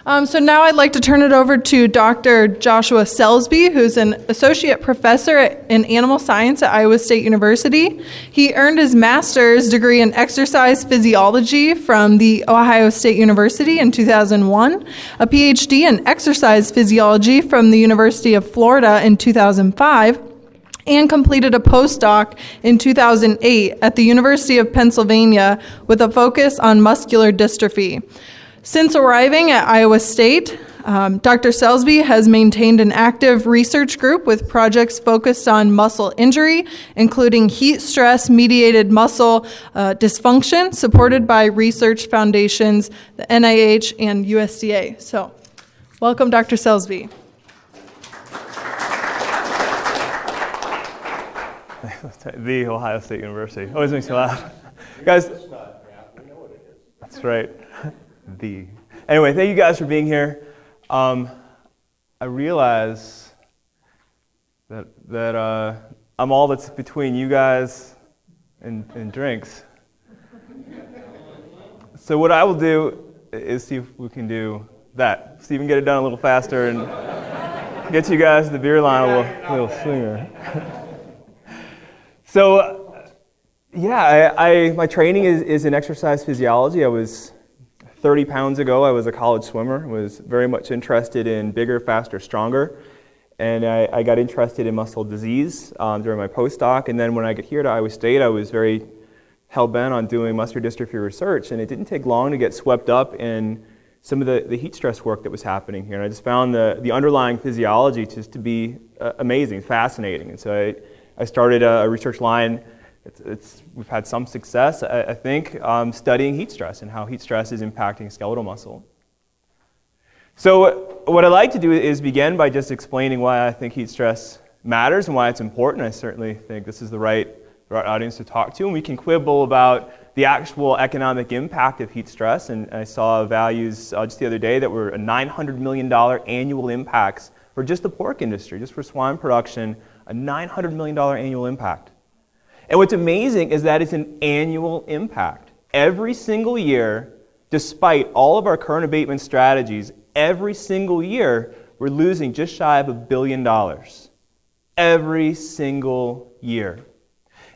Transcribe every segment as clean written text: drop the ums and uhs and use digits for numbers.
So now I'd like to turn it over to Dr. Joshua Selsby, who's an associate professor in animal science at Iowa State University. He earned his master's degree in exercise physiology from the Ohio State University in 2001, a PhD in exercise physiology from the University of Florida in 2005, and completed a postdoc in 2008 at the University of Pennsylvania with a focus on muscular dystrophy. Since arriving at Iowa State, Dr. Selsby has maintained an active research group with projects focused on muscle injury, including heat stress-mediated muscle dysfunction, supported by research foundations, the NIH and USDA. So, welcome, Dr. Selsby. The Ohio State University. Always makes me laugh. Guys, that's right. Anyway, thank you guys for being here. I realize that I'm all that's between you guys and drinks. So what I will do is see if we can do that. See if we can get it done a little faster and get you guys to the beer line a little sooner. So, yeah, my training is in exercise physiology. I was 30 pounds ago, I was a college swimmer, was very much interested in bigger, faster, stronger, and I got interested in muscle disease during my postdoc, and then when I got here to Iowa State, I was very hell-bent on doing muscular dystrophy research, and it didn't take long to get swept up in some of the heat stress work that was happening here, and I just found the underlying physiology just to be amazing, fascinating, and so I started a research line. We've had some success, I think, studying heat stress and how heat stress is impacting skeletal muscle. So what I like to do is begin by just explaining why I think heat stress matters and why it's important. I certainly think this is the right audience to talk to, and we can quibble about the actual economic impact of heat stress, and I saw values just the other day that were a $900 million annual impacts for just the pork industry, just for swine production, a $900 million annual impact. And what's amazing is that it's an annual impact. Every single year, despite all of our current abatement strategies, every single year, we're losing just shy of $1 billion. Every single year.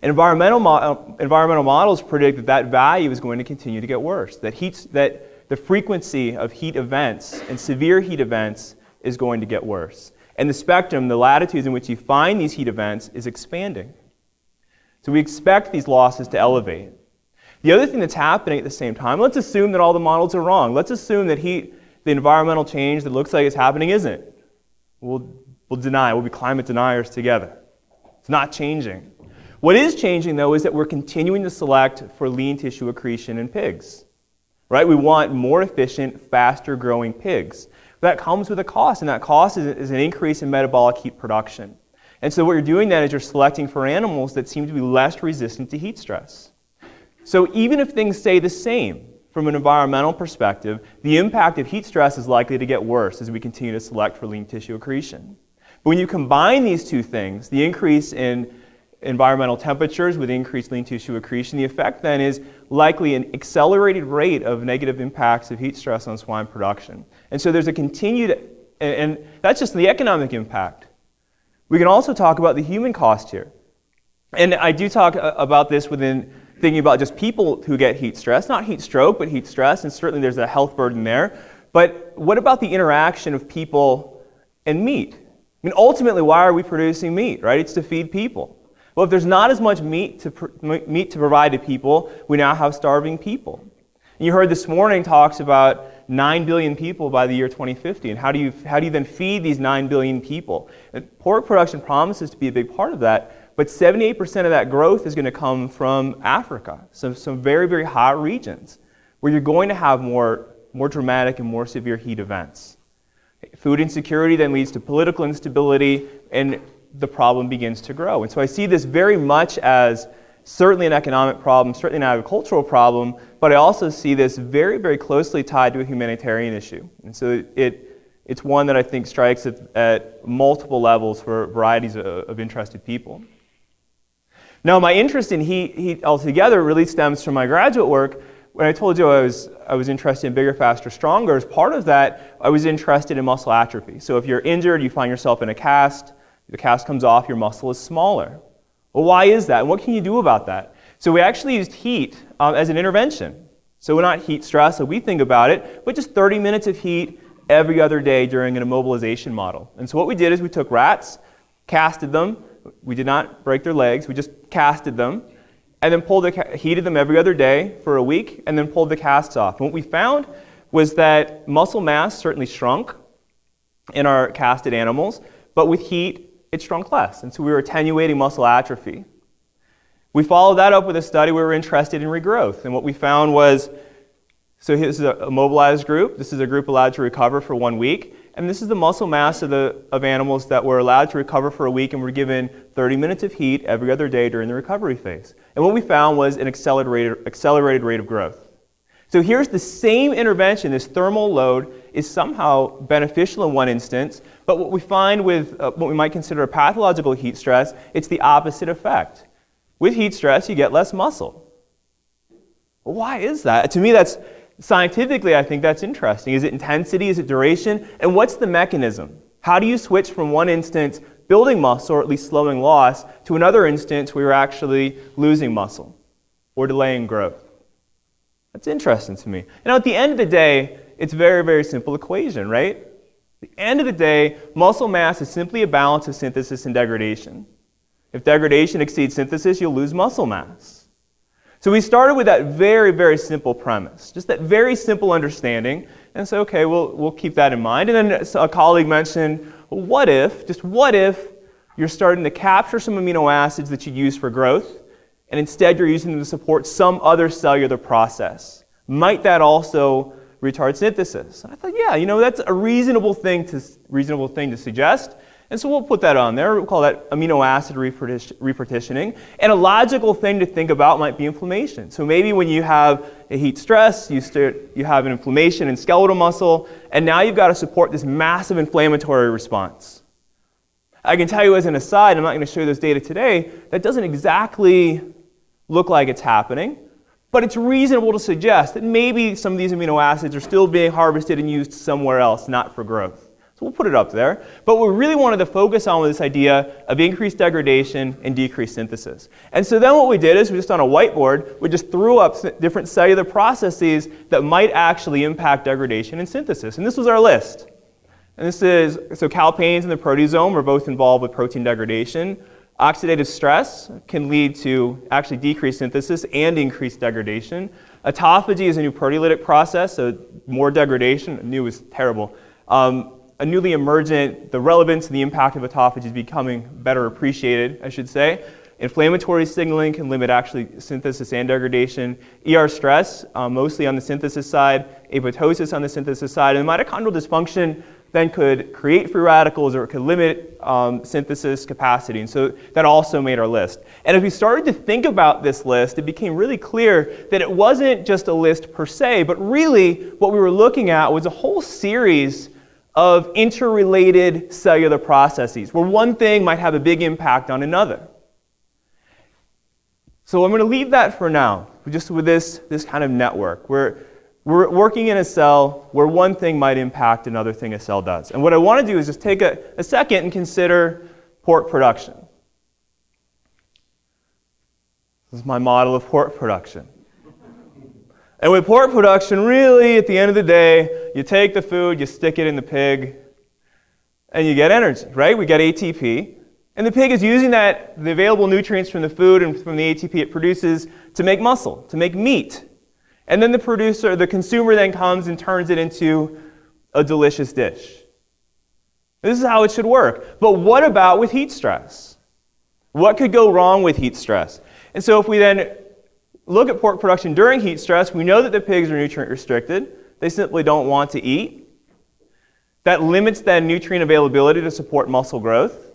And environmental models predict that value is going to continue to get worse, that the frequency of heat events and severe heat events is going to get worse. And the spectrum, the latitudes in which you find these heat events is expanding. So we expect these losses to elevate. The other thing that's happening at the same time, let's assume that all the models are wrong. Let's assume that the environmental change that looks like it's happening isn't. We'll deny, we'll be climate deniers together. It's not changing. What is changing, though, is that we're continuing to select for lean tissue accretion in pigs. Right? We want more efficient, faster growing pigs. That comes with a cost, and that cost is an increase in metabolic heat production. And so what you're doing then is you're selecting for animals that seem to be less resistant to heat stress. So even if things stay the same from an environmental perspective, the impact of heat stress is likely to get worse as we continue to select for lean tissue accretion. But when you combine these two things, the increase in environmental temperatures with increased lean tissue accretion, the effect then is likely an accelerated rate of negative impacts of heat stress on swine production. And so there's a continued, and that's just the economic impact. We can also talk about the human cost here. And I do talk about this within thinking about just people who get heat stress, not heat stroke, but heat stress, and certainly there's a health burden there. But what about the interaction of people and meat? I mean, ultimately, why are we producing meat, right? It's to feed people. Well, if there's not as much meat to provide to people, we now have starving people. And you heard this morning talks about 9 billion people by the year 2050, and how do you then feed these 9 billion people? And pork production promises to be a big part of that, but 78% of that growth is going to come from Africa, some very, very hot regions, where you're going to have more dramatic and more severe heat events. Food insecurity then leads to political instability, and the problem begins to grow. And so I see this very much as certainly an economic problem, certainly an agricultural problem, but I also see this very, very closely tied to a humanitarian issue. And so it's one that I think strikes at multiple levels for varieties of interested people. Now, my interest in heat altogether really stems from my graduate work when I told you I was interested in bigger, faster, stronger, as part of that, I was interested in muscle atrophy. So if you're injured, you find yourself in a cast, the cast comes off, your muscle is smaller. Well, why is that? And what can you do about that? So we actually used heat as an intervention. So we're not heat stress, so we think about it, but just 30 minutes of heat every other day during an immobilization model. And so what we did is we took rats, casted them. We did not break their legs. We just casted them, and then heated them every other day for a week, and then pulled the casts off. And what we found was that muscle mass certainly shrunk in our casted animals, but with heat, it shrunk less. And so we were attenuating muscle atrophy. We followed that up with a study where we were interested in regrowth. And what we found was, so this is a mobilized group. This is a group allowed to recover for 1 week. And this is the muscle mass of animals that were allowed to recover for a week and were given 30 minutes of heat every other day during the recovery phase. And what we found was an accelerated rate of growth. So here's the same intervention, this thermal load is somehow beneficial in one instance, but what we find with what we might consider a pathological heat stress, it's the opposite effect. With heat stress, you get less muscle. Well, why is that? To me, that's scientifically, I think that's interesting. Is it intensity? Is it duration? And what's the mechanism? How do you switch from one instance building muscle, or at least slowing loss, to another instance where you're actually losing muscle or delaying growth? That's interesting to me. And at the end of the day, it's a very, very simple equation, right? At the end of the day, muscle mass is simply a balance of synthesis and degradation. If degradation exceeds synthesis, you'll lose muscle mass. So we started with that very, very simple premise, just that very simple understanding, and so, okay, we'll keep that in mind. And then a colleague mentioned, well, what if you're starting to capture some amino acids that you use for growth, and instead you're using them to support some other cellular process? Might that also retard synthesis? And I thought, yeah, that's a reasonable thing to suggest. And so we'll put that on there. We'll call that amino acid repartitioning. And a logical thing to think about might be inflammation. So maybe when you have a heat stress, you have an inflammation in skeletal muscle, and now you've got to support this massive inflammatory response. I can tell you as an aside, I'm not going to show you this data today, that doesn't exactly look like it's happening, but it's reasonable to suggest that maybe some of these amino acids are still being harvested and used somewhere else, not for growth. So we'll put it up there. But what we really wanted to focus on was this idea of increased degradation and decreased synthesis. And so then what we did is we just on a whiteboard, we just threw up different cellular processes that might actually impact degradation and synthesis. And this was our list. And this is, so calpains and the proteasome are both involved with protein degradation. Oxidative stress can lead to actually decreased synthesis and increased degradation. Autophagy is a new proteolytic process, so more degradation. New is terrible. A newly emergent, the relevance and the impact of autophagy is becoming better appreciated, I should say. Inflammatory signaling can limit actually synthesis and degradation. ER stress, mostly on the synthesis side. Apoptosis on the synthesis side. And mitochondrial dysfunction then could create free radicals or it could limit synthesis capacity. And so that also made our list. And as we started to think about this list, it became really clear that it wasn't just a list per se, but really what we were looking at was a whole series of interrelated cellular processes where one thing might have a big impact on another. So I'm going to leave that for now, just with this kind of network. We're working in a cell where one thing might impact another thing a cell does. And what I want to do is just take a second and consider pork production. This is my model of pork production. And with pork production, really, at the end of the day, you take the food, you stick it in the pig, and you get energy, right? We get ATP. And the pig is using the available nutrients from the food and from the ATP it produces to make muscle, to make meat. And then the consumer then comes and turns it into a delicious dish. This is how it should work. But what about with heat stress? What could go wrong with heat stress? And so if we then look at pork production during heat stress, we know that the pigs are nutrient restricted. They simply don't want to eat. That limits then nutrient availability to support muscle growth.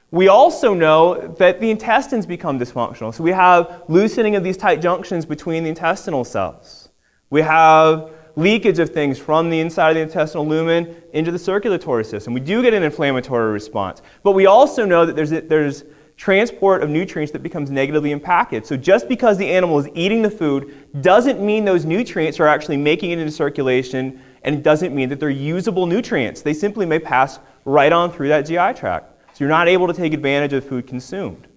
We also know that the intestines become dysfunctional. So we have loosening of these tight junctions between the intestinal cells. We have leakage of things from the inside of the intestinal lumen into the circulatory system. We do get an inflammatory response. But we also know that there's transport of nutrients that becomes negatively impacted. So just because the animal is eating the food doesn't mean those nutrients are actually making it into circulation, and it doesn't mean that they're usable nutrients. They simply may pass right on through that GI tract. So you're not able to take advantage of food consumed.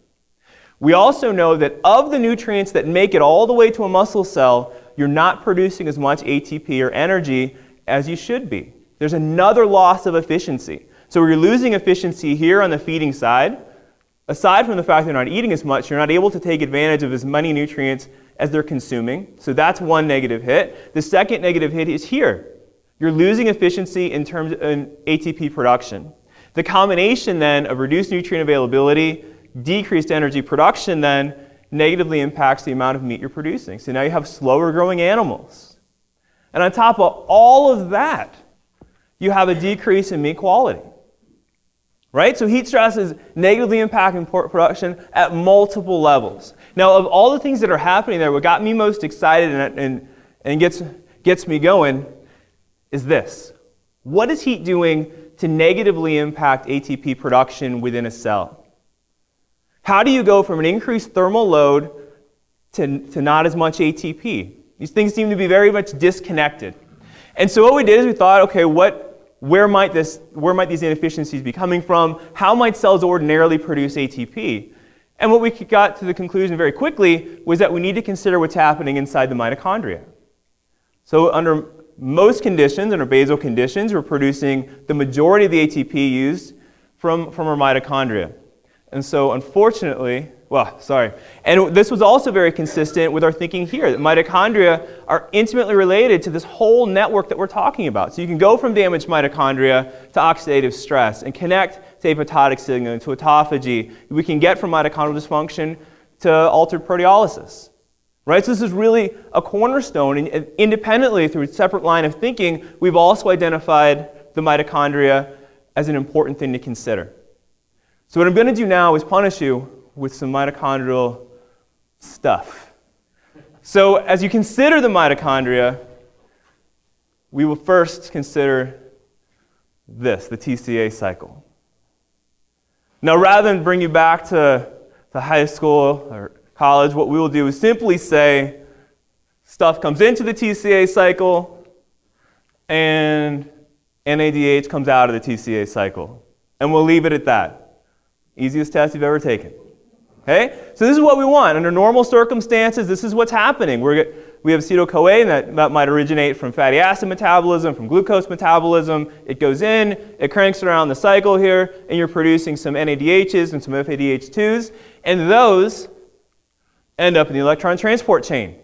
We also know that of the nutrients that make it all the way to a muscle cell, you're not producing as much ATP or energy as you should be. There's another loss of efficiency. So you're losing efficiency here on the feeding side. Aside from the fact they're not eating as much, you're not able to take advantage of as many nutrients as they're consuming. So that's one negative hit. The second negative hit is here. You're losing efficiency in terms of ATP production. The combination then of reduced nutrient availability, decreased energy production then negatively impacts the amount of meat you're producing. So now you have slower growing animals. And on top of all of that, you have a decrease in meat quality. Right? So heat stress is negatively impacting pork production at multiple levels. Now, of all the things that are happening there, what got me most excited and gets me going is this. What is heat doing to negatively impact ATP production within a cell? How do you go from an increased thermal load to not as much ATP? These things seem to be very much disconnected. And so what we did is we thought, okay, where might these inefficiencies be coming from? How might cells ordinarily produce ATP? And what we got to the conclusion very quickly was that we need to consider what's happening inside the mitochondria. So under most conditions, under basal conditions, we're producing the majority of the ATP used from our mitochondria. And so unfortunately, and this was also very consistent with our thinking here, that mitochondria are intimately related to this whole network that we're talking about. So you can go from damaged mitochondria to oxidative stress and connect to apoptotic signaling, to autophagy. We can get from mitochondrial dysfunction to altered proteolysis. Right? So this is really a cornerstone, and independently through a separate line of thinking, we've also identified the mitochondria as an important thing to consider. So what I'm going to do now is punish you with some mitochondrial stuff. So as you consider the mitochondria, we will first consider this, the TCA cycle. Now, rather than bring you back to high school or college, what we will do is simply say stuff comes into the TCA cycle and NADH comes out of the TCA cycle. And we'll leave it at that. Easiest test you've ever taken. Okay? So this is what we want. Under normal circumstances, this is what's happening. We have acetyl-CoA, and that might originate from fatty acid metabolism, from glucose metabolism. It goes in, it cranks around the cycle here, and you're producing some NADHs and some FADH2s, and those end up in the electron transport chain.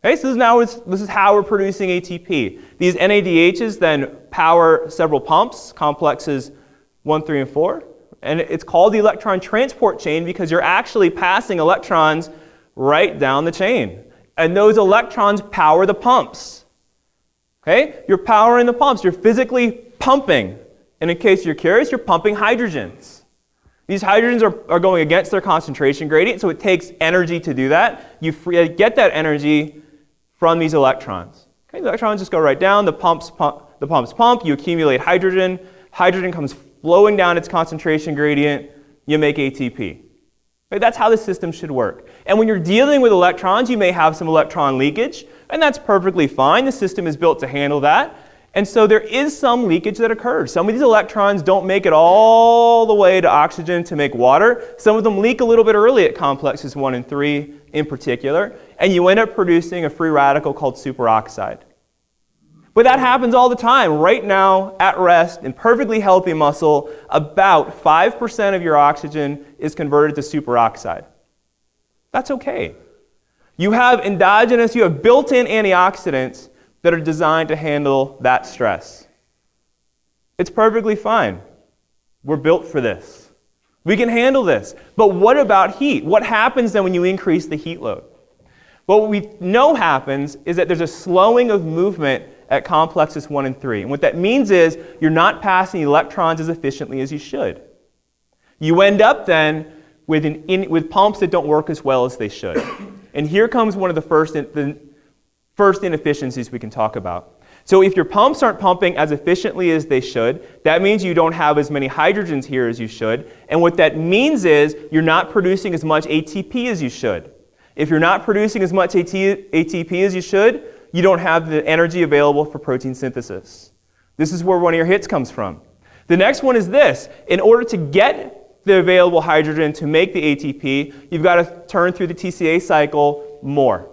Okay, so this is how we're producing ATP. These NADHs then power several pumps, complexes 1, 3, and 4. And it's called the electron transport chain because you're actually passing electrons right down the chain. And those electrons power the pumps. Okay? You're powering the pumps. You're physically pumping. And in case you're curious, you're pumping hydrogens. These hydrogens are going against their concentration gradient, so it takes energy to do that. You get that energy from these electrons. Okay? The electrons just go right down. The pumps pump. You accumulate hydrogen. Hydrogen comes flowing down its concentration gradient, you make ATP. Right? That's how the system should work. And when you're dealing with electrons, you may have some electron leakage, and that's perfectly fine. The system is built to handle that. And so there is some leakage that occurs. Some of these electrons don't make it all the way to oxygen to make water. Some of them leak a little bit early at complexes 1 and 3 in particular, and you end up producing a free radical called superoxide. But that happens all the time. Right now, at rest, in perfectly healthy muscle, about 5% of your oxygen is converted to superoxide. That's okay. You have built-in antioxidants that are designed to handle that stress. It's perfectly fine. We're built for this. We can handle this. But what about heat? What happens then when you increase the heat load? Well, what we know happens is that there's a slowing of movement at complexes 1 and 3. And what that means is you're not passing electrons as efficiently as you should. You end up then with pumps that don't work as well as they should. And here comes one of the first inefficiencies we can talk about. So if your pumps aren't pumping as efficiently as they should, that means you don't have as many hydrogens here as you should. And what that means is you're not producing as much ATP as you should. If you're not producing as much ATP as you should, you don't have the energy available for protein synthesis. This is where one of your hits comes from. The next one is this. In order to get the available hydrogen to make the ATP, you've got to turn through the TCA cycle more.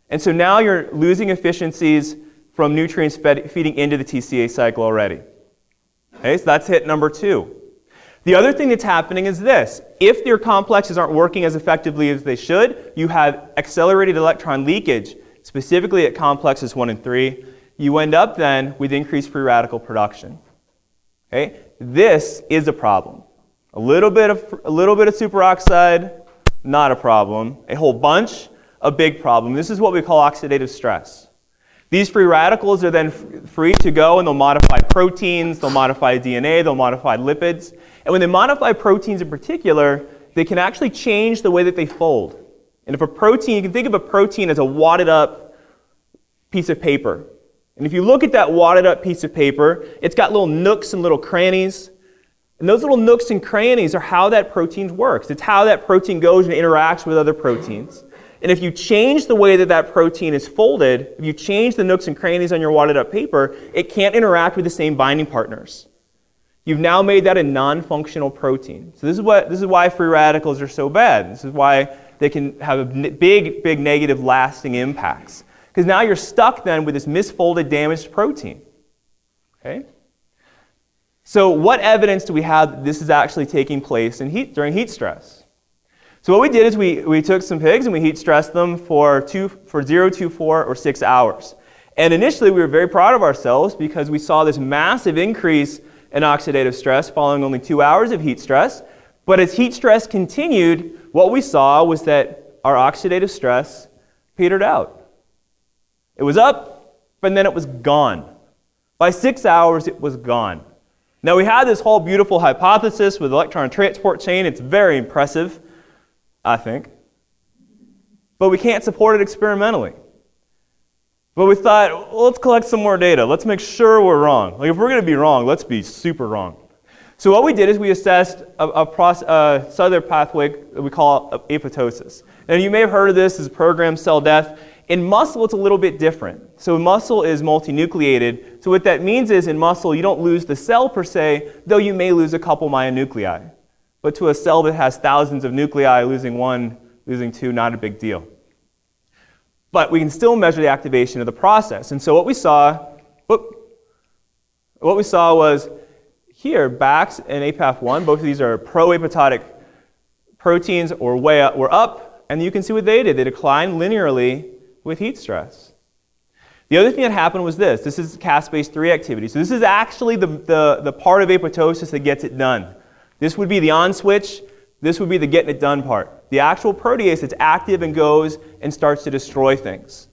And so now you're losing efficiencies from nutrients feeding into the TCA cycle already. Okay, so that's hit number 2. The other thing that's happening is this. If your complexes aren't working as effectively as they should, you have accelerated electron leakage, specifically at complexes 1 and 3. You end up then with increased free radical production. Okay? This is a problem. A little bit of superoxide, not a problem. A whole bunch, a big problem. This is what we call oxidative stress. These free radicals are then free to go, and they'll modify proteins, they'll modify DNA, they'll modify lipids. And when they modify proteins in particular, they can actually change the way that they fold. And if a protein, you can think of a protein as a wadded up piece of paper. And if you look at that wadded up piece of paper, it's got little nooks and little crannies. And those little nooks and crannies are how that protein works. It's how that protein goes and interacts with other proteins. And if you change the way that that protein is folded, if you change the nooks and crannies on your wadded up paper, it can't interact with the same binding partners. You've now made that a non-functional protein. So this is why free radicals are so bad. This is why they can have big negative lasting impacts. Because now you're stuck then with this misfolded, damaged protein. Okay? So what evidence do we have that this is actually taking place during heat stress? So what we did is we took some pigs and we heat stressed them for 0, 2, 4, or 6 hours. And initially we were very proud of ourselves because we saw this massive increase in oxidative stress following only 2 hours of heat stress. But as heat stress continued, what we saw was that our oxidative stress petered out. It was up, but then it was gone. By 6 hours, it was gone. Now we had this whole beautiful hypothesis with electron transport chain. It's very impressive, I think. But we can't support it experimentally. But we thought, well, let's collect some more data. Let's make sure we're wrong. Like if we're going to be wrong, let's be super wrong. So what we did is we assessed a cellular pathway that we call apoptosis. And you may have heard of this as programmed cell death. In muscle, it's a little bit different. So muscle is multinucleated. So what that means is in muscle, you don't lose the cell per se, though you may lose a couple myonuclei. But to a cell that has thousands of nuclei, losing 1, losing 2, not a big deal. But we can still measure the activation of the process. And so what we saw was here, BAX and APAF1, both of these are pro-apoptotic proteins were up, and you can see what they did. They declined linearly with heat stress. The other thing that happened was this. This is caspase 3 activity. So this is actually the part of apoptosis that gets it done. This would be the on switch. This would be the getting it done part. The actual protease that's active and goes and starts to destroy things.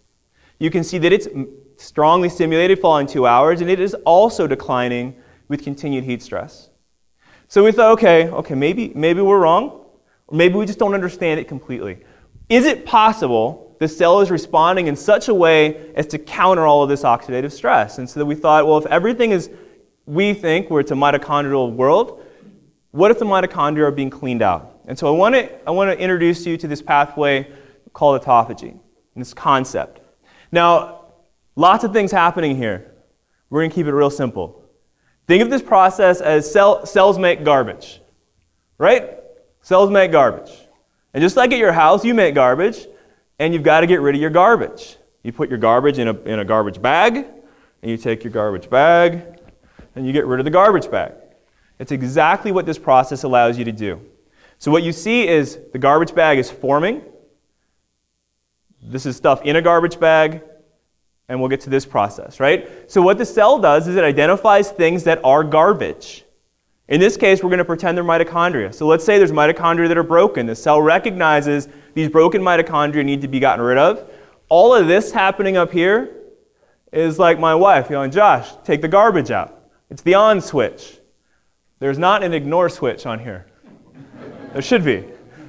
You can see that it's strongly stimulated following 2 hours, and it is also declining with continued heat stress. So we thought, okay, maybe we're wrong, or maybe we just don't understand it completely. Is it possible the cell is responding in such a way as to counter all of this oxidative stress? And so we thought, well, if everything is, we think, where it's a mitochondrial world, what if the mitochondria are being cleaned out? And so I want to introduce you to this pathway called autophagy, and this concept. Now, lots of things happening here. We're going to keep it real simple. Think of this process as cells make garbage, right? Cells make garbage. And just like at your house, you make garbage, and you've got to get rid of your garbage. You put your garbage in a garbage bag, and you take your garbage bag, and you get rid of the garbage bag. It's exactly what this process allows you to do. So what you see is the garbage bag is forming. This is stuff in a garbage bag, and we'll get to this process, right? So what the cell does is it identifies things that are garbage. In this case, we're going to pretend they're mitochondria. So let's say there's mitochondria that are broken. The cell recognizes these broken mitochondria need to be gotten rid of. All of this happening up here is like my wife yelling, Josh, take the garbage out. It's the on switch. There's not an ignore switch on here. There should be,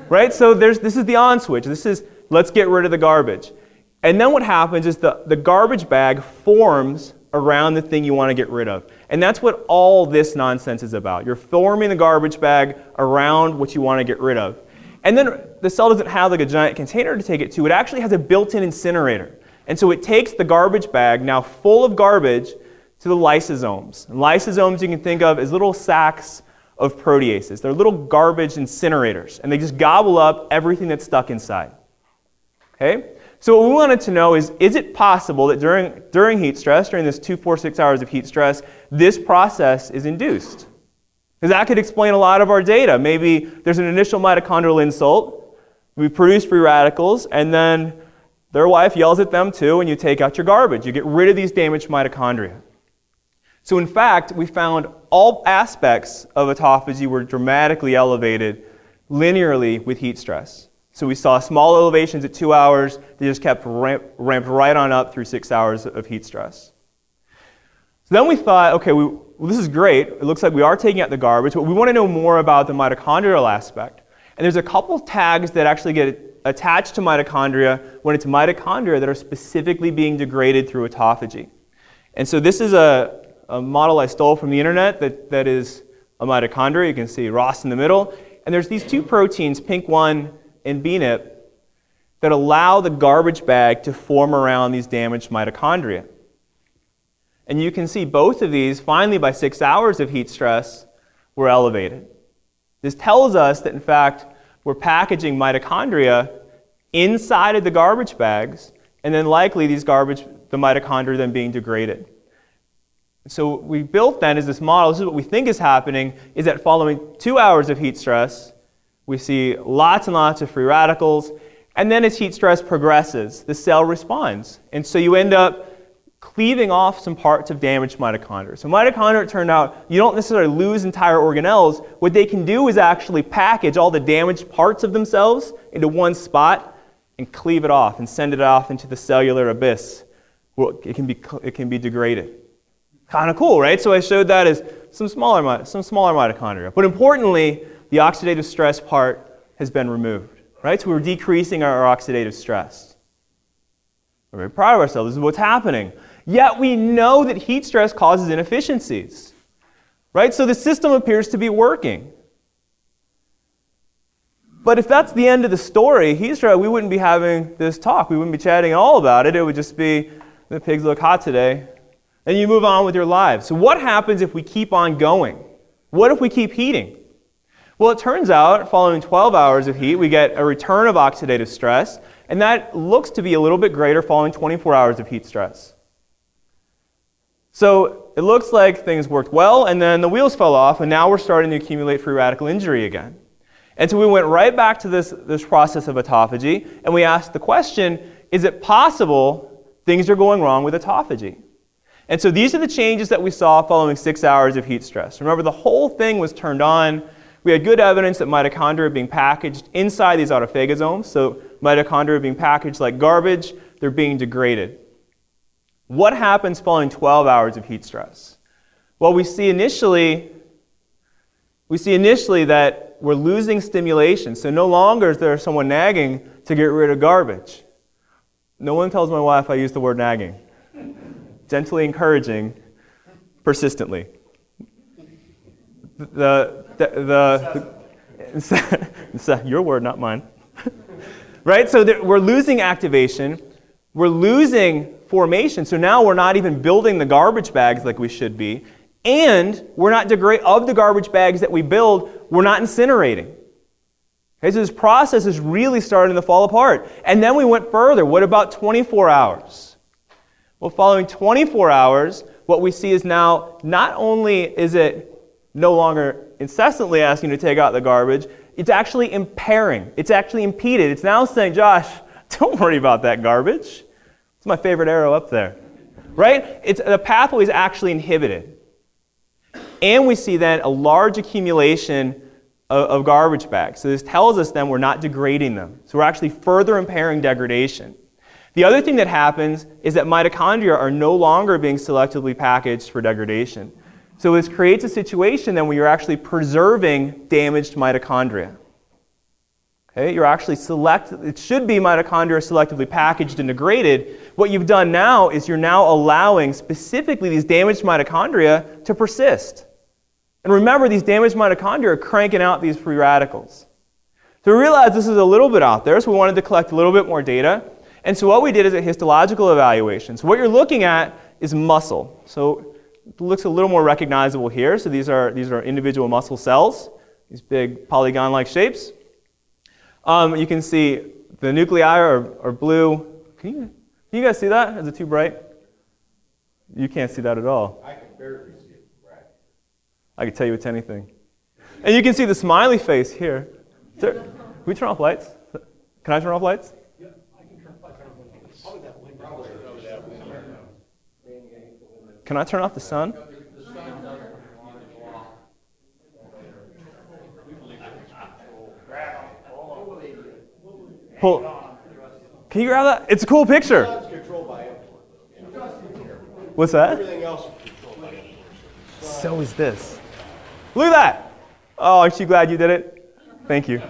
right? So this is the on switch. This is let's get rid of the garbage. And then what happens is the garbage bag forms around the thing you want to get rid of. And that's what all this nonsense is about. You're forming the garbage bag around what you want to get rid of. And then the cell doesn't have like a giant container to take it to. It actually has a built-in incinerator. And so it takes the garbage bag, now full of garbage, to the lysosomes. And lysosomes you can think of as little sacs of proteases. They're little garbage incinerators, and they just gobble up everything that's stuck inside. Okay? So what we wanted to know is it possible that during heat stress, during this 2-4-6 hours of heat stress, this process is induced? Because that could explain a lot of our data. Maybe there's an initial mitochondrial insult, we produce free radicals, and then their wife yells at them too, and you take out your garbage. You get rid of these damaged mitochondria. So in fact, we found all aspects of autophagy were dramatically elevated linearly with heat stress. So we saw small elevations at 2 hours. They just kept ramped right on up through 6 hours of heat stress. So then we thought, okay, well, this is great. It looks like we are taking out the garbage, but we want to know more about the mitochondrial aspect. And there's a couple tags that actually get attached to mitochondria when it's mitochondria that are specifically being degraded through autophagy. And so this is a model I stole from the internet that is a mitochondria. You can see ROS in the middle. And there's these two proteins, PINK1 and BNIP, that allow the garbage bag to form around these damaged mitochondria. And you can see both of these, finally by 6 hours of heat stress, were elevated. This tells us that, in fact, we're packaging mitochondria inside of the garbage bags, and then likely the mitochondria then being degraded. So what we built then is this model. This is what we think is happening, is that following 2 hours of heat stress, we see lots and lots of free radicals, and then as heat stress progresses, the cell responds. And so you end up cleaving off some parts of damaged mitochondria. So mitochondria, it turned out, you don't necessarily lose entire organelles. What they can do is actually package all the damaged parts of themselves into one spot and cleave it off and send it off into the cellular abyss where it can be degraded. Kind of cool, right? So I showed that as some smaller mitochondria. But importantly, the oxidative stress part has been removed, right? So we're decreasing our oxidative stress. We're very proud of ourselves. This is what's happening. Yet we know that heat stress causes inefficiencies, right? So the system appears to be working. But if that's the end of the story, heat stress, we wouldn't be having this talk. We wouldn't be chatting all about it. It would just be, the pigs look hot today. And you move on with your lives. So what happens if we keep on going? What if we keep heating? Well, it turns out, following 12 hours of heat, we get a return of oxidative stress, and that looks to be a little bit greater following 24 hours of heat stress. So it looks like things worked well, and then the wheels fell off, and now we're starting to accumulate free radical injury again. And so we went right back to this process of autophagy, and we asked the question, is it possible things are going wrong with autophagy? And so these are the changes that we saw following 6 hours of heat stress. Remember, the whole thing was turned on. We had good evidence that mitochondria are being packaged inside these autophagosomes. So mitochondria are being packaged like garbage. They're being degraded. What happens following 12 hours of heat stress? Well, we see initially that we're losing stimulation. So no longer is there someone nagging to get rid of garbage. No one tells my wife I use the word nagging. Gently encouraging, persistently. Your word, not mine. Right? So we're losing activation. We're losing formation. So now we're not even building the garbage bags like we should be. And we're not of the garbage bags that we build, we're not incinerating. Okay, so this process is really starting to fall apart. And then we went further. What about 24 hours? Well, following 24 hours, what we see is now not only is it no longer incessantly asking you to take out the garbage, it's actually impairing. It's actually impeded. It's now saying, Josh, don't worry about that garbage. It's my favorite arrow up there. Right? The pathway is actually inhibited. And we see then a large accumulation of garbage bags. So this tells us then we're not degrading them. So we're actually further impairing degradation. The other thing that happens is that mitochondria are no longer being selectively packaged for degradation. So this creates a situation then where you're actually preserving damaged mitochondria. Okay, you're actually it should be mitochondria selectively packaged and degraded. What you've done now is you're now allowing specifically these damaged mitochondria to persist. And remember, these damaged mitochondria are cranking out these free radicals. So we realized this is a little bit out there, so we wanted to collect a little bit more data. And so what we did is a histological evaluation. So what you're looking at is muscle. So it looks a little more recognizable here. So these are individual muscle cells, these big polygon-like shapes. You can see the nuclei are blue. Can you guys see that? Is it too bright? You can't see that at all. I can barely see it. Right. I can tell you it's anything. And you can see the smiley face here. Can we turn off lights? Can I turn off lights? Yeah, I can turn off lights. Can I turn off the sun? Pull. Can you grab that? It's a cool picture. What's that? Everything else is controlled by it. So is this. Look at that. Oh, aren't you glad you did it? Thank you.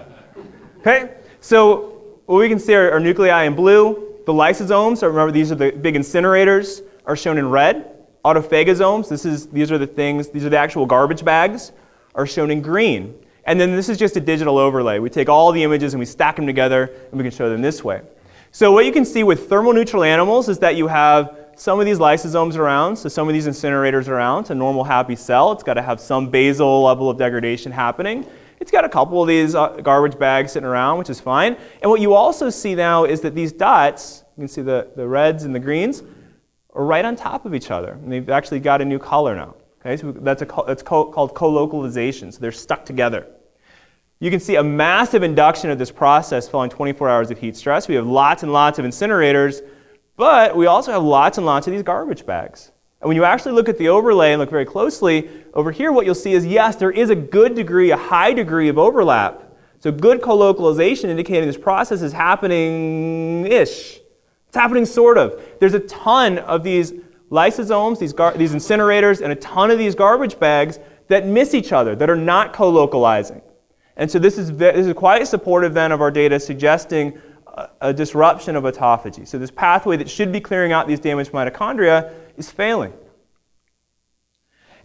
Okay, so what we can see are nuclei in blue. The lysosomes, so remember these are the big incinerators, are shown in red. Autophagosomes, these are the actual garbage bags, are shown in green. And then this is just a digital overlay. We take all the images and we stack them together and we can show them this way. So what you can see with thermal-neutral animals is that you have some of these lysosomes around, so some of these incinerators around. It's a normal happy cell. It's got to have some basal level of degradation happening. It's got a couple of these garbage bags sitting around, which is fine. And what you also see now is that these dots, you can see the reds and the greens, are right on top of each other. And they've actually got a new color now. Okay, so that's called co-localization. So they're stuck together. You can see a massive induction of this process following 24 hours of heat stress. We have lots and lots of incinerators, but we also have lots and lots of these garbage bags. And when you actually look at the overlay and look very closely, over here what you'll see is, yes, there is a high degree of overlap. So good co-localization indicating this process is happening-ish. It's happening sort of. There's a ton of these lysosomes, these incinerators, and a ton of these garbage bags that miss each other, that are not co-localizing. And so this is quite supportive then of our data suggesting a disruption of autophagy. So this pathway that should be clearing out these damaged mitochondria is failing.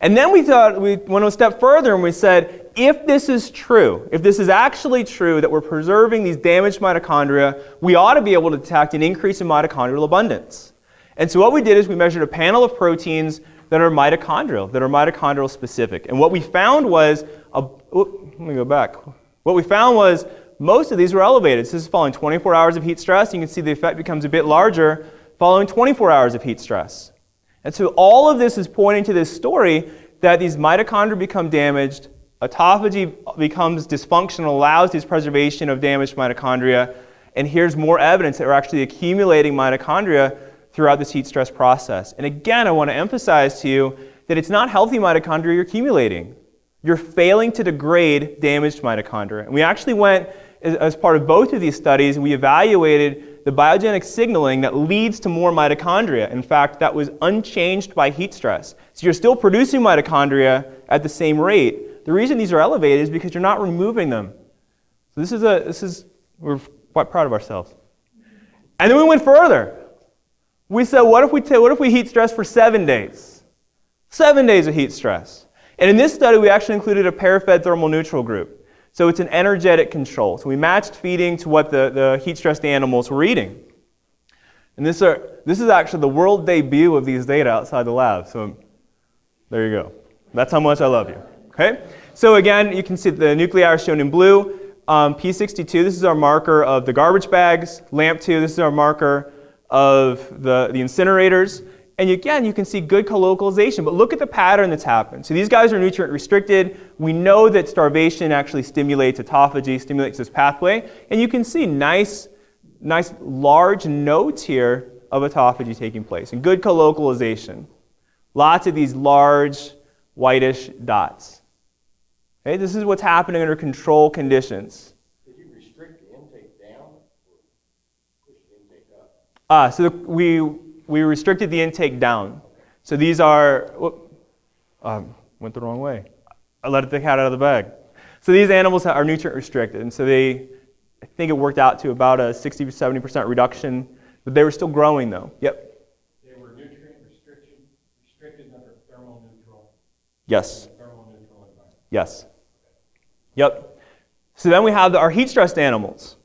And then we went a step further and we said, if this is true, if this is actually true that we're preserving these damaged mitochondria, we ought to be able to detect an increase in mitochondrial abundance. And so what we did is we measured a panel of proteins that are mitochondrial specific. And what we found was, let me go back. What we found was most of these were elevated. So this is following 24 hours of heat stress. You can see the effect becomes a bit larger following 24 hours of heat stress. And so all of this is pointing to this story that these mitochondria become damaged, autophagy becomes dysfunctional, allows this preservation of damaged mitochondria, and here's more evidence that we're actually accumulating mitochondria throughout this heat stress process. And again, I want to emphasize to you that it's not healthy mitochondria you're accumulating. You're failing to degrade damaged mitochondria. And we actually went, as part of both of these studies, we evaluated the biogenic signaling that leads to more mitochondria. In fact, that was unchanged by heat stress. So you're still producing mitochondria at the same rate. The reason these are elevated is because you're not removing them. So we're quite proud of ourselves. And then we went further. We said, what if we heat stress for 7 days? 7 days of heat stress. And in this study, we actually included a pair-fed thermal neutral group. So it's an energetic control. So we matched feeding to what the heat-stressed animals were eating. And this is actually the world debut of these data outside the lab. So there you go. That's how much I love you. Okay? So again, you can see the nuclei are shown in blue. P62, this is our marker of the garbage bags. LAMP2, this is our marker of the incinerators. And again, you can see good colocalization, but look at the pattern that's happened. So these guys are nutrient restricted. We know that starvation actually stimulates autophagy, stimulates this pathway. And you can see nice large nodes here of autophagy taking place and good colocalization. Lots of these large whitish dots. Okay, this is what's happening under control conditions. Did you restrict the intake down or push the intake up? So we restricted the intake down. So these are, went the wrong way. I let the cat out of the bag. So these animals are nutrient restricted, and so I think it worked out to about a 60 to 70% reduction, but they were still growing though. Yep. They were nutrient restricted under thermal neutral. Yes. Thermal neutral environment. Yes. Yep. So then we have our heat-stressed animals.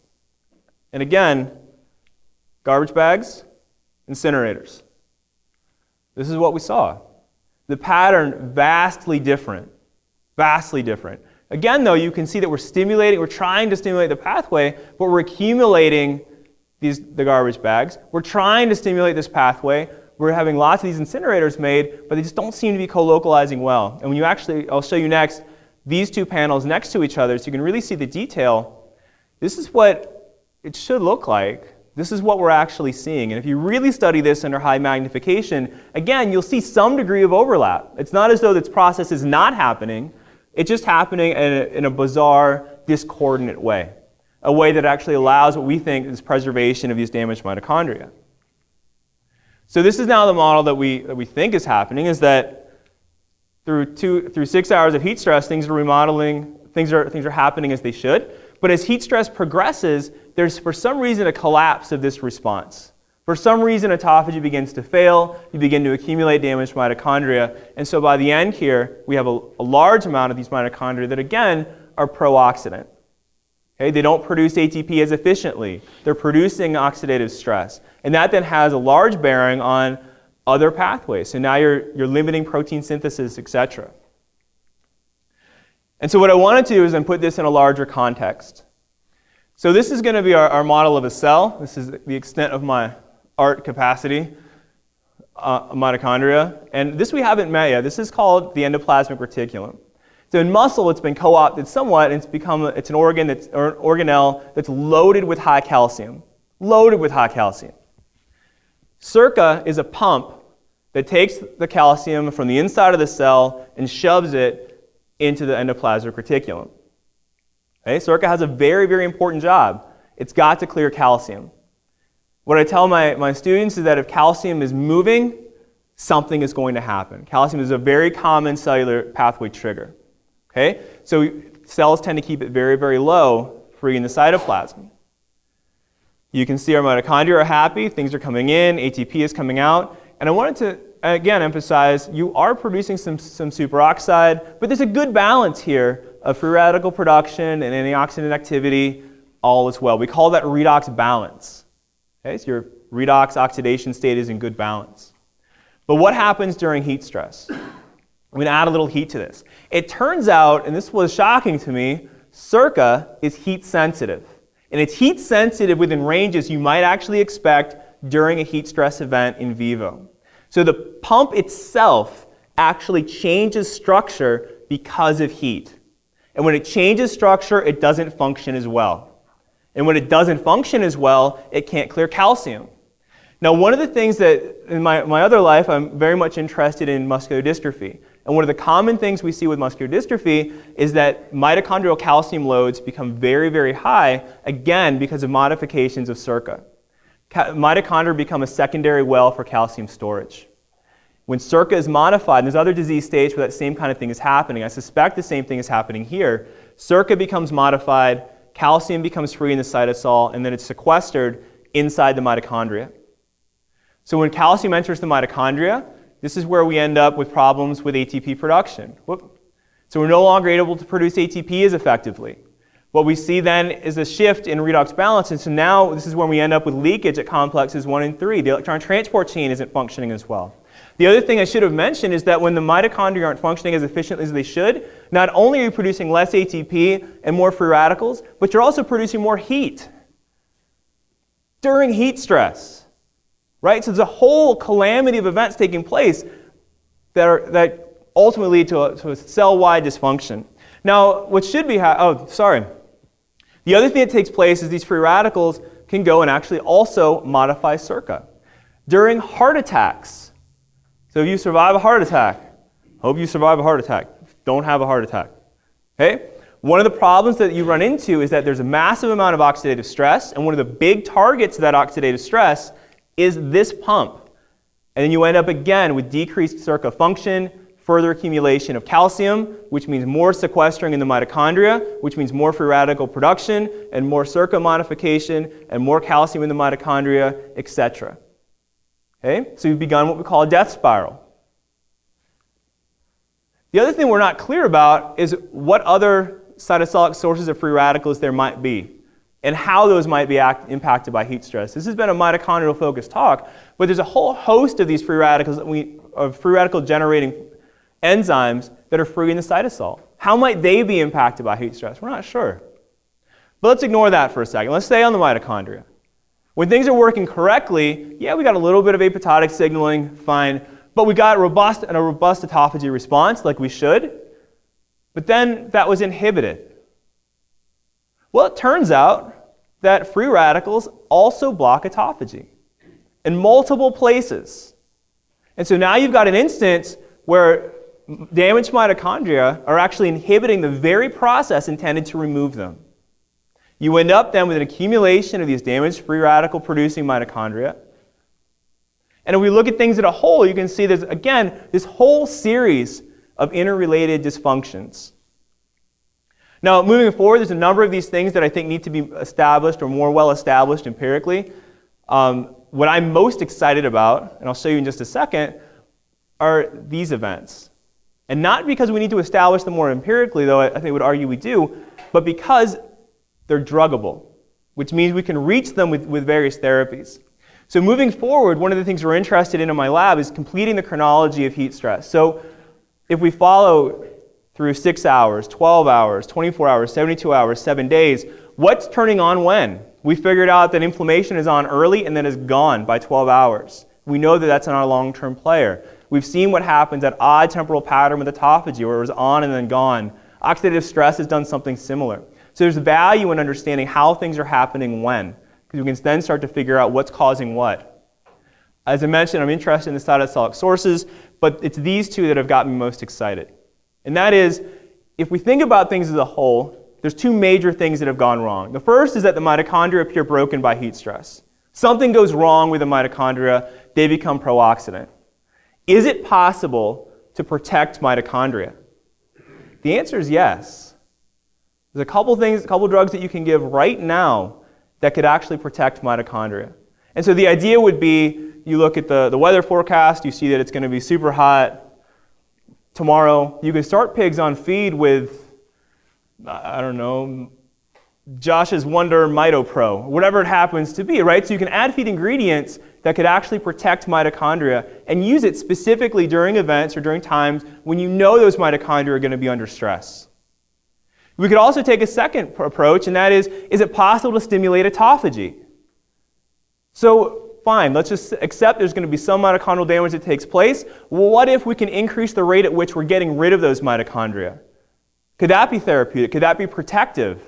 And again, garbage bags, incinerators. This is what we saw. The pattern vastly different. Vastly different. Again, though, you can see that we're trying to stimulate the pathway, but we're accumulating the garbage bags. We're trying to stimulate this pathway. We're having lots of these incinerators made, but they just don't seem to be co-localizing well. And when you actually, I'll show you next, these two panels next to each other, so you can really see the detail. This is what it should look like. This is what we're actually seeing. And if you really study this under high magnification, again, you'll see some degree of overlap. It's not as though this process is not happening. It's just happening in a bizarre, discordant way. A way that actually allows what we think is preservation of these damaged mitochondria. So this is now the model that we think is happening, is that through 6 hours of heat stress, things are remodeling, things are happening as they should. But as heat stress progresses, there's for some reason a collapse of this response. For some reason, autophagy begins to fail. You begin to accumulate damaged mitochondria. And so by the end here, we have a large amount of these mitochondria that, again, are pro-oxidant. Okay? They don't produce ATP as efficiently. They're producing oxidative stress. And that then has a large bearing on other pathways. So now you're limiting protein synthesis, etc. And so what I want to do is then put this in a larger context. So this is going to be our model of a cell. This is the extent of my art capacity, mitochondria. And this we haven't met yet. This is called the endoplasmic reticulum. So in muscle, it's been co-opted somewhat, and it's an organelle that's loaded with high calcium. Loaded with high calcium. Circa is a pump that takes the calcium from the inside of the cell and shoves it into the endoplasmic reticulum. Okay? Circa has a very, very important job. It's got to clear calcium. What I tell my students is that if calcium is moving, something is going to happen. Calcium is a very common cellular pathway trigger. Okay? So cells tend to keep it very, very low, free in the cytoplasm. You can see our mitochondria are happy, things are coming in, ATP is coming out. And I wanted to, again, emphasize you are producing some superoxide, but there's a good balance here of free radical production and antioxidant activity, all as well. We call that redox balance. Okay, so your redox oxidation state is in good balance. But what happens during heat stress? I'm going to add a little heat to this. It turns out, and this was shocking to me, Circa is heat sensitive. And it's heat sensitive within ranges you might actually expect during a heat stress event in vivo. So the pump itself actually changes structure because of heat. And when it changes structure, it doesn't function as well. And when it doesn't function as well, it can't clear calcium. Now, one of the things that in my other life, I'm very much interested in muscular dystrophy. And one of the common things we see with muscular dystrophy is that mitochondrial calcium loads become very, very high, again, because of modifications of Circa. Mitochondria become a secondary well for calcium storage. When Circa is modified, and there's other disease states where that same kind of thing is happening, I suspect the same thing is happening here. Circa becomes modified, calcium becomes free in the cytosol, and then it's sequestered inside the mitochondria. So when calcium enters the mitochondria, this is where we end up with problems with ATP production. So we're no longer able to produce ATP as effectively. What we see then is a shift in redox balance, and so now this is when we end up with leakage at complexes 1 and 3. The electron transport chain isn't functioning as well. The other thing I should have mentioned is that when the mitochondria aren't functioning as efficiently as they should, not only are you producing less ATP and more free radicals, but you're also producing more heat during heat stress. Right? So there's a whole calamity of events taking place that ultimately lead to a cell-wide dysfunction. Now, what should be the other thing that takes place is these free radicals can go and actually also modify Circa. During heart attacks, so if you survive a heart attack, hope you survive a heart attack. Don't have a heart attack. Okay? One of the problems that you run into is that there's a massive amount of oxidative stress, and one of the big targets of that oxidative stress is this pump. And then you end up again with decreased Circa function, further accumulation of calcium, which means more sequestering in the mitochondria, which means more free radical production, and more circuit modification, and more calcium in the mitochondria, etc. Okay? So we've begun what we call a death spiral. The other thing we're not clear about is what other cytosolic sources of free radicals there might be, and how those might be impacted by heat stress. This has been a mitochondrial-focused talk, but there's a whole host of these free radicals, of free radical-generating enzymes that are free in the cytosol. How might they be impacted by heat stress? We're not sure. But let's ignore that for a second. Let's stay on the mitochondria. When things are working correctly, yeah, we got a little bit of apoptotic signaling, fine, but we got a robust autophagy response, like we should. But then that was inhibited. Well, it turns out that free radicals also block autophagy in multiple places. And so now you've got an instance where damaged mitochondria are actually inhibiting the very process intended to remove them. You end up then with an accumulation of these damaged free radical producing mitochondria. And if we look at things as a whole, you can see there's, again, this whole series of interrelated dysfunctions. Now, moving forward, there's a number of these things that I think need to be established or more well established empirically. What I'm most excited about, and I'll show you in just a second, are these events. And not because we need to establish them more empirically, though I think I would argue we do, but because they're druggable, which means we can reach them with various therapies. So moving forward, one of the things we're interested in my lab is completing the chronology of heat stress. So if we follow through 6 hours, 12 hours, 24 hours, 72 hours, 7 days, what's turning on when? We figured out that inflammation is on early and then is gone by 12 hours. We know that that's in our long-term player. We've seen what happens at odd temporal pattern with autophagy, where it was on and then gone. Oxidative stress has done something similar. So there's value in understanding how things are happening when, because we can then start to figure out what's causing what. As I mentioned, I'm interested in the cytosolic sources, but it's these two that have got me most excited. And that is, if we think about things as a whole, there's two major things that have gone wrong. The first is that the mitochondria appear broken by heat stress. Something goes wrong with the mitochondria, they become pro-oxidant. Is it possible to protect mitochondria? The answer is yes. There's a couple drugs that you can give right now that could actually protect mitochondria. And so the idea would be, you look at the weather forecast, you see that it's going to be super hot tomorrow. You can start pigs on feed with, I don't know, Josh's Wonder MitoPro, whatever it happens to be, right? So you can add feed ingredients that could actually protect mitochondria and use it specifically during events or during times when you know those mitochondria are going to be under stress. We could also take a second approach, and that is it possible to stimulate autophagy? So, fine, let's just accept there's going to be some mitochondrial damage that takes place. Well, what if we can increase the rate at which we're getting rid of those mitochondria? Could that be therapeutic? Could that be protective?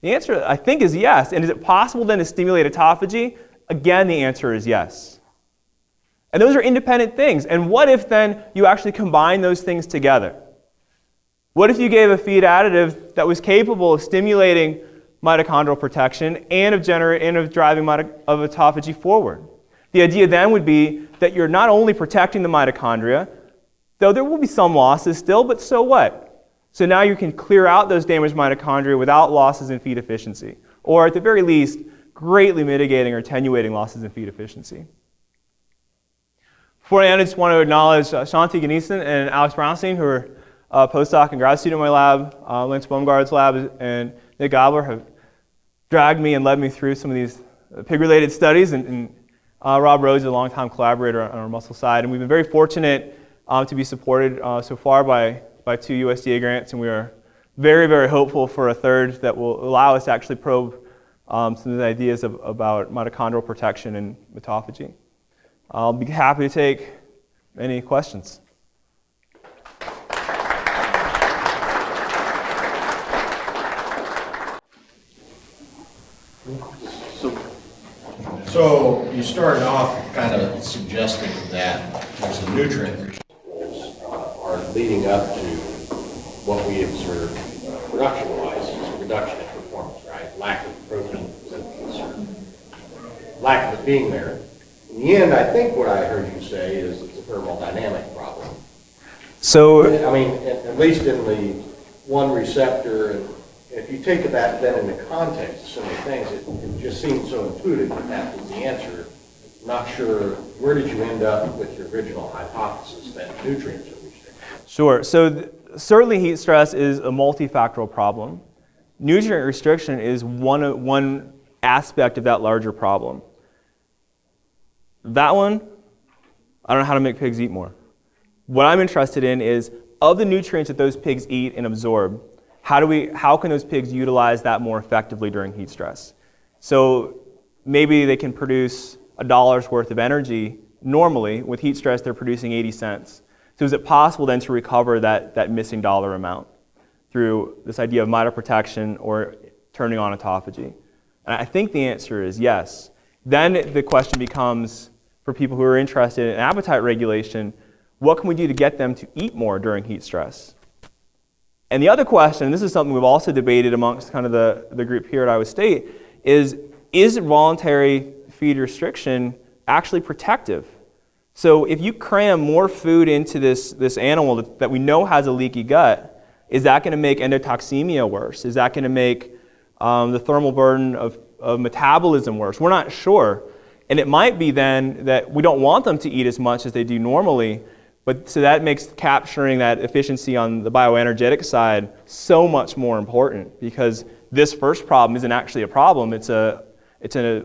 The answer, I think, is yes. And is it possible then to stimulate autophagy? Again, the answer is yes. And those are independent things. And what if then you actually combine those things together? What if you gave a feed additive that was capable of stimulating mitochondrial protection and of driving autophagy forward? The idea then would be that you're not only protecting the mitochondria, though there will be some losses still, but so what? So now you can clear out those damaged mitochondria without losses in feed efficiency, or at the very least, greatly mitigating or attenuating losses in feed efficiency. Before I end, I just want to acknowledge Shanti Ganesan and Alex Brownstein, who are postdoc and grad student in my lab, Lance Baumgart's lab, and Nick Gabler have dragged me and led me through some of these pig-related studies, and Rob Rose is a longtime collaborator on our muscle side, and we've been very fortunate to be supported so far by 2 USDA grants, and we are very, very hopeful for a third that will allow us to actually probe some of the ideas about mitochondrial protection and autophagy. I'll be happy to take any questions. So you started off kind of suggesting that there's a nutrient are leading up to what we observe production-wise is reduction in performance, right? Lack of protein synthesis, or lack of it being there. In the end, I think what I heard you say is it's a thermodynamic problem. So, I mean, at least in the one receptor, and if you take that then in the context of so many things, it just seems so intuitive that that was the answer. Not sure, where did you end up with your original hypothesis that nutrients are restricted? sure. So certainly heat stress is a multifactorial problem. Nutrient restriction is one aspect of that larger problem. That one, I don't know how to make pigs eat more. What I'm interested in is, of the nutrients that those pigs eat and absorb, how can those pigs utilize that more effectively during heat stress? So maybe they can produce $1 worth of energy. Normally, with heat stress, they're producing 80 cents. So is it possible then to recover that missing dollar amount through this idea of mitoprotection or turning on autophagy? And I think the answer is yes. Then the question becomes, for people who are interested in appetite regulation, what can we do to get them to eat more during heat stress? And the other question, and this is something we've also debated amongst kind of the group here at Iowa State, is voluntary feed restriction actually protective? So if you cram more food into this animal that we know has a leaky gut, is that going to make endotoxemia worse? Is that going to make the thermal burden of metabolism worse? We're not sure. And it might be then that we don't want them to eat as much as they do normally, but so that makes capturing that efficiency on the bioenergetic side so much more important, because this first problem isn't actually a problem, it's a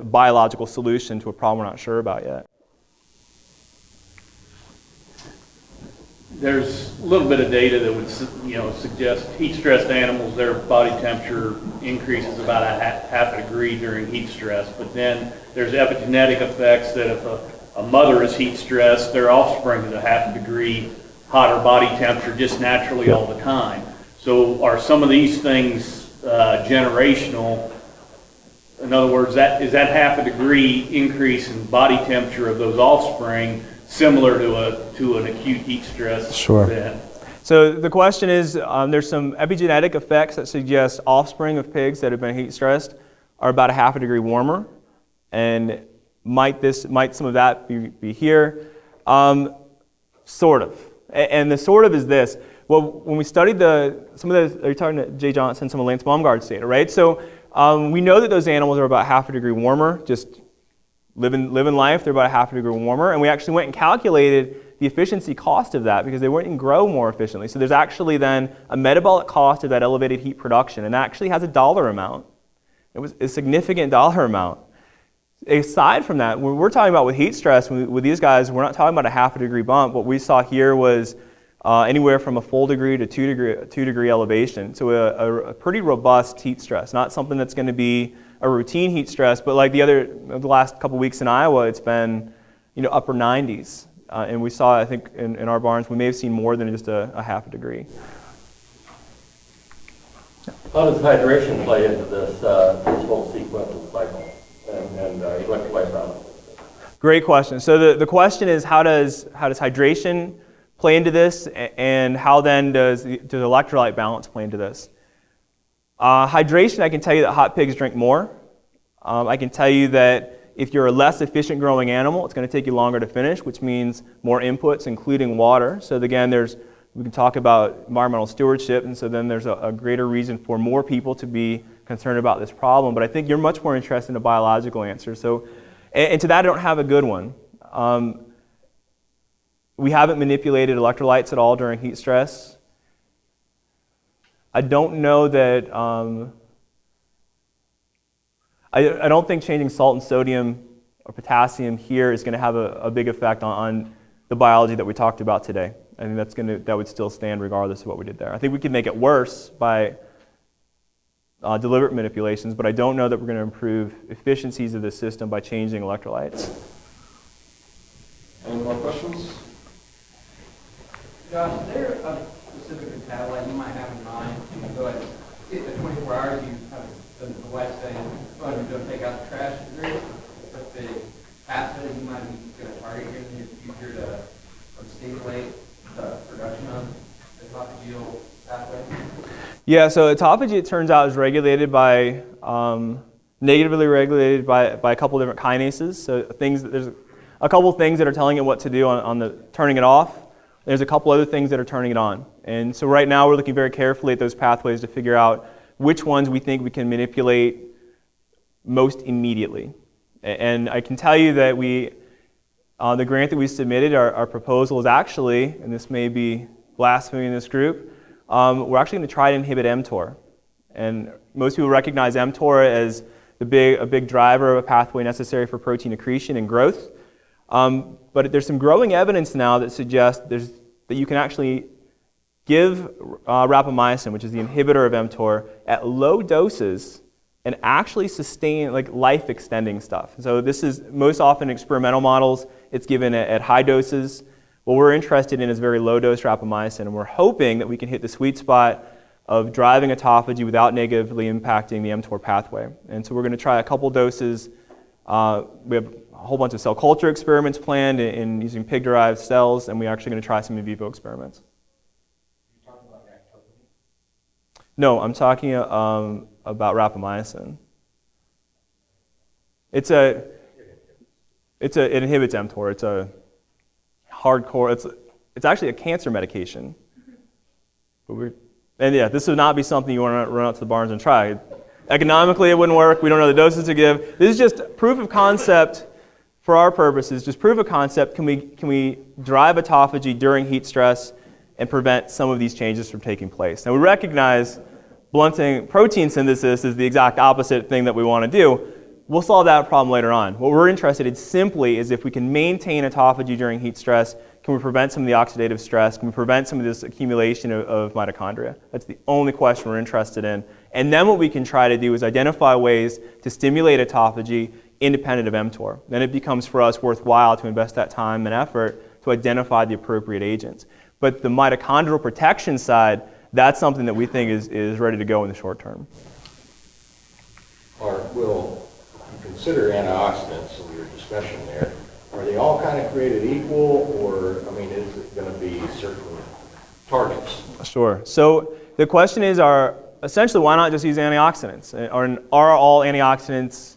biological solution to a problem we're not sure about yet. There's a little bit of data that would suggest heat-stressed animals, their body temperature increases about half a degree during heat stress. But then there's epigenetic effects that if a mother is heat-stressed, their offspring is a half a degree hotter body temperature just naturally all the time. So are some of these things generational? In other words, is that half a degree increase in body temperature of those offspring similar to an acute heat stress event? So the question is, there's some epigenetic effects that suggest offspring of pigs that have been heat stressed are about a half a degree warmer, and might some of that be here? Sort of. And the sort of is this. Well, when we studied are you talking to Jay Johnson, some of Lance Baumgart's data, right? So we know that those animals are about half a degree warmer, just living life, they're about a half a degree warmer, and we actually went and calculated the efficiency cost of that because they wouldn't grow more efficiently. So there's actually then a metabolic cost of that elevated heat production, and that actually has a dollar amount. It was a significant dollar amount. Aside from that, when we're talking about with heat stress, with these guys, we're not talking about a half a degree bump. What we saw here was anywhere from a full degree to 2 degree elevation. So a pretty robust heat stress, not something that's going to be a routine heat stress, but like the last couple weeks in Iowa, it's been upper 90s. And we saw, I think, in our barns, we may have seen more than just a half a degree. How does hydration play into this whole sequential cycle and electrolyte balance? Great question. So the question is, how does hydration play into this, and how then does the electrolyte balance play into this? Hydration, I can tell you that hot pigs drink more. I can tell you that if you're a less efficient growing animal, it's going to take you longer to finish, which means more inputs, including water. So again, we can talk about environmental stewardship, and so then there's a greater reason for more people to be concerned about this problem. But I think you're much more interested in a biological answer. So, and to that, I don't have a good one. We haven't manipulated electrolytes at all during heat stress. I don't know that, I don't think changing salt and sodium or potassium here is going to have a big effect on the biology that we talked about today. I think that would still stand regardless of what we did there. I think we could make it worse by deliberate manipulations, but I don't know that we're going to improve efficiencies of the system by changing electrolytes. Any more questions? Josh, is there a specific metabolite you might have in mind? So at 24 hours, you have the wife saying, oh, I'm going to take out the trash. Is there a specific pathway you might be going to target here in the future to stimulate the production of the esophageal pathway? Yeah, so autophagy, it turns out, is regulated by, negatively regulated by a couple different kinases. So there's a couple things that are telling it what to do on the turning it off. There's a couple other things that are turning it on. And so right now we're looking very carefully at those pathways to figure out which ones we think we can manipulate most immediately. And I can tell you that the grant that we submitted, our proposal is actually, and this may be blasphemy in this group, we're actually going to try to inhibit mTOR. And most people recognize mTOR as a big driver of a pathway necessary for protein accretion and growth. But there's some growing evidence now that suggests that you can actually give rapamycin, which is the inhibitor of mTOR, at low doses and actually sustain life-extending stuff. So this is most often experimental models. It's given at high doses. What we're interested in is very low-dose rapamycin, and we're hoping that we can hit the sweet spot of driving autophagy without negatively impacting the mTOR pathway. And so we're going to try a couple doses. We have a whole bunch of cell culture experiments planned in using pig-derived cells, and we're actually going to try some in vivo experiments. You talking about atrophy? No, I'm talking about rapamycin. It inhibits mTOR. It's a hardcore. It's actually a cancer medication. This would not be something you want to run out to the barns and try. Economically, it wouldn't work. We don't know the doses to give. This is just proof of concept for our purposes. Just proof of concept. Can we drive autophagy during heat stress and prevent some of these changes from taking place? Now we recognize blunting protein synthesis is the exact opposite thing that we want to do. We'll solve that problem later on. What we're interested in simply is if we can maintain autophagy during heat stress, can we prevent some of the oxidative stress? Can we prevent some of this accumulation of mitochondria? That's the only question we're interested in. And then what we can try to do is identify ways to stimulate autophagy independent of mTOR. Then it becomes for us worthwhile to invest that time and effort to identify the appropriate agents. But the mitochondrial protection side, that's something that we think is ready to go in the short term. Or will you consider antioxidants in your discussion there? Are they all kind of created equal, or, is it going to be certain targets? Sure. So the question is, essentially, why not just use antioxidants? Are all antioxidants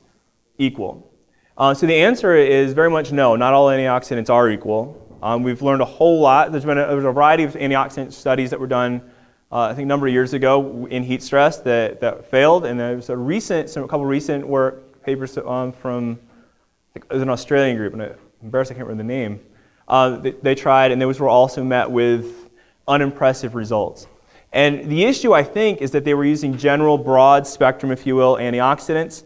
equal? So the answer is very much no. Not all antioxidants are equal. We've learned a whole lot. There's a variety of antioxidant studies that were done, I think, a number of years ago in heat stress that failed, and there's a couple recent papers from, I think it was an Australian group, and I'm embarrassed I can't remember the name. They tried, and those were also met with unimpressive results. And the issue, I think, is that they were using general, broad spectrum, if you will, antioxidants.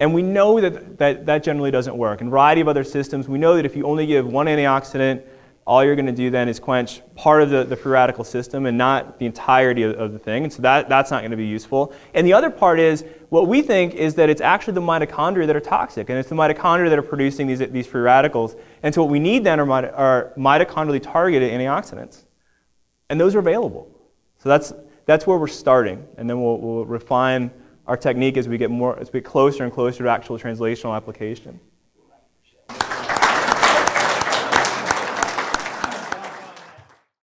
And we know that generally doesn't work. In a variety of other systems, we know that if you only give one antioxidant, all you're going to do then is quench part of the free radical system and not the entirety of the thing. And so that's not going to be useful. And the other part is, what we think is that it's actually the mitochondria that are toxic. And it's the mitochondria that are producing these free radicals. And so what we need then are mitochondrially targeted antioxidants. And those are available. So that's where we're starting. And then we'll refine our technique as we get closer and closer to actual translational application.